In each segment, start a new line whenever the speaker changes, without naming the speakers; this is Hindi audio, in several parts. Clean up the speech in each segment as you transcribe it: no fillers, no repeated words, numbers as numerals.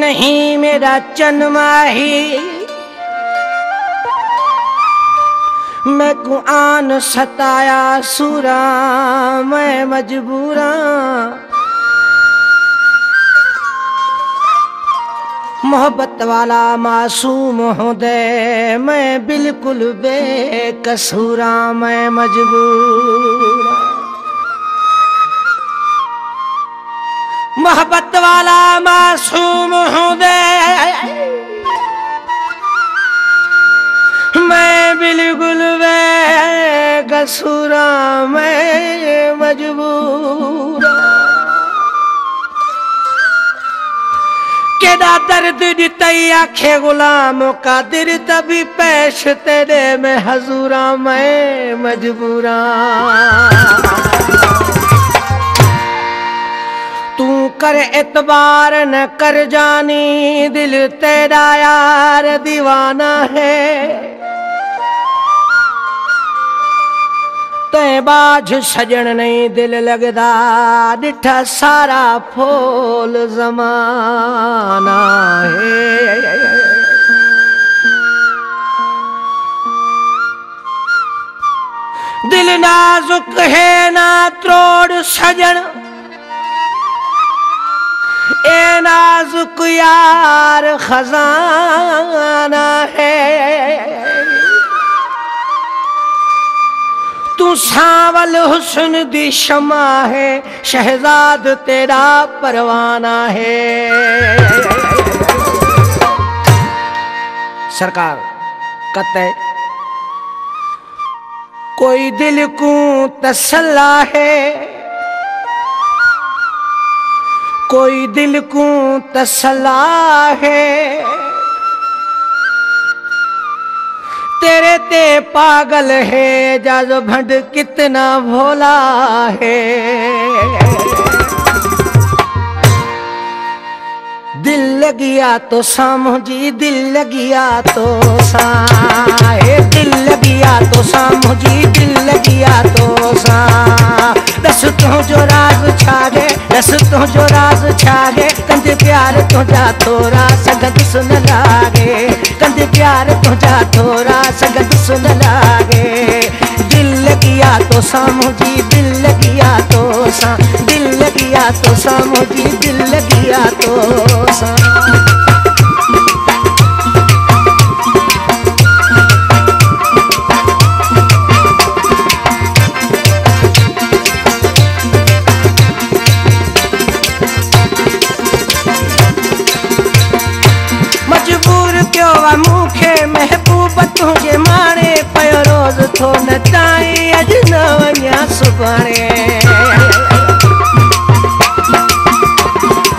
नहीं मेरा चनमाही, मैं कुआन सताया सूरा मैं मजबूरा। मोहब्बत वाला मासूम हूँ दे मैं बिल्कुल बेकसूरा मैं मजबूरा। मोहब्बत वाला मासूम हूँ दे मैं बिल्कुल बेकसूरा मैं मजबूरा। केदा दर्द दितई आखे गुलाम का दिल तभी पेश तेरे में हजूरा मैं मजबूरा। तू कर एतबार न कर जानी दिल तेरा यार दीवाना है। ते बाझ सजन नहीं दिल लगदा डिठा सारा फूल जमाना है। दिल नाजुक है ना त्रोड़ सजन ए नाजुक यार खजाना है। तू सावल हुस्न दी शमा है शहजाद तेरा परवाना है। सरकार कहते कोई दिल को तसल्ला है, कोई दिल को तसल्ला है। तेरे ते पागल है जज भंड कितना भोला है। दिल लगिया तो सामो जी दिल लगिया तो सा, दिल लगिया तो सामो जी दिल लगिया तो सा। दस तो जो राज छागे दस तो जो राज छागे कंदे प्यार तुझा थोड़ा सगत सुन लागे। कंदे प्यार तुझा थोड़ा सगत सुन लागे। दिल लगिया तो सामो जी दिल लगिया तो सा, दिल लगिया तो सामो जी दिल लगिया तो सा। मूखे महबूब तुझे माणे पयो रोज थो नचाई अज न वञा सुभाणे।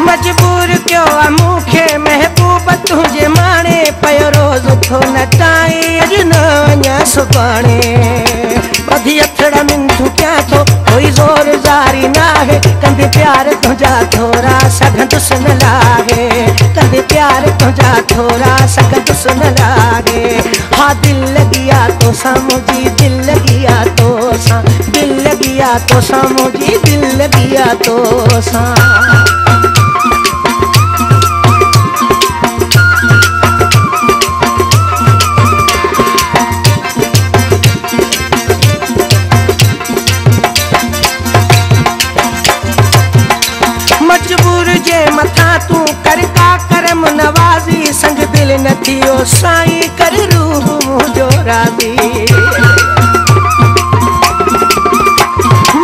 मजबूर क्यों आ मूखे महबूब तुझे माणे पयो रोज थो नचाई अज न वञा सुभाणे। बधी अथड़ा मिंथू क्या थो कोई जोर जारी ना है। कंदे प्यार तुझा थोड़ा सगत सुन लागे। कंदे प्यार तुझा थोड़ा सगत सुन लागे। हाँ दिल लगिया तो सामो जी दिल लगिया तो सा, दिल लगिया तो सामो जी दिल लगिया तो सा। मजबूर जे मथा तू कर का करम नवाजी संग दिल न थियो साईं कर रूह मुझो राज़ी।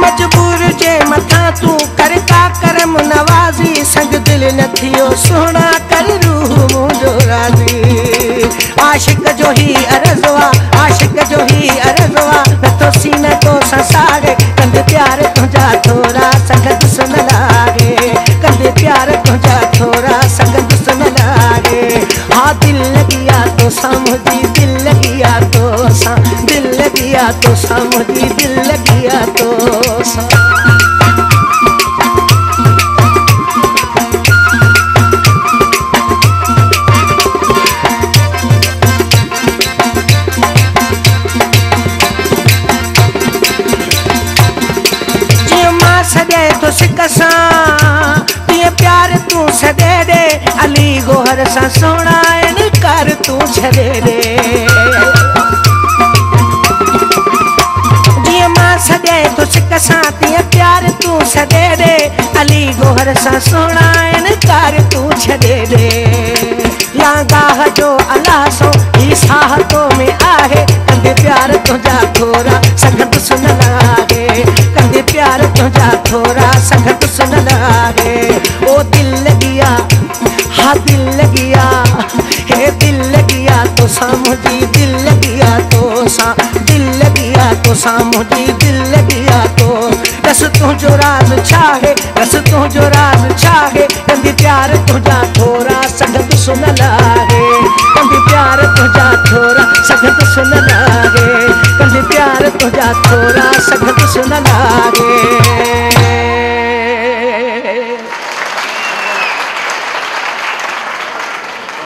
मजबूर जे मथा तू कर का करम नवाजी संग दिल न थियो सोना कर रूह मुझो राज़ी। आशिक जो ही अरज़वा आशिक जो ही अरज़वा न तो सीने तो संसारे। कंदे प्यार तुझा थोड़ा सगत सुन लागे। कंदे प्यार तुझा थोड़ा सगत सुन लागे। हाँ दिल लगिया तो सामो जी दिल लगिया तो सा, दिल लगिया तो सामो जी दिल लगिया तो सा। सदे तो सिकसा ये प्यार तू सदे दे अली गोहर सा सोना इनकार तू छॾे रे जीअं मां सॼे तो सिक सां तीअं प्यार तू छॾे रे अली गोहर सा सोना इनकार तू छॾे रे लागाह जो अलाह सो ही साहतो में आहे कंदे प्यार तुझा थोरा संगत सुन लागे कंदे प्यार तुझा थोरा संगत सुन लागे ओ दिल लगिया हाँ दिल लगिया हे दिल लगिया तो सा मुझी दिल लगिया तो सा दिल लगिया तो सा मुझी दिल लगिया तो रस तुझो राज छाहे रस तुझो राज छाहे कंदे प्यार तुझा थोरा संगत सुन लागे कंदे प्यार तुझा थोरा संगत सुन लागे कंदे प्यार तुझा थोरा संगत सुन लागे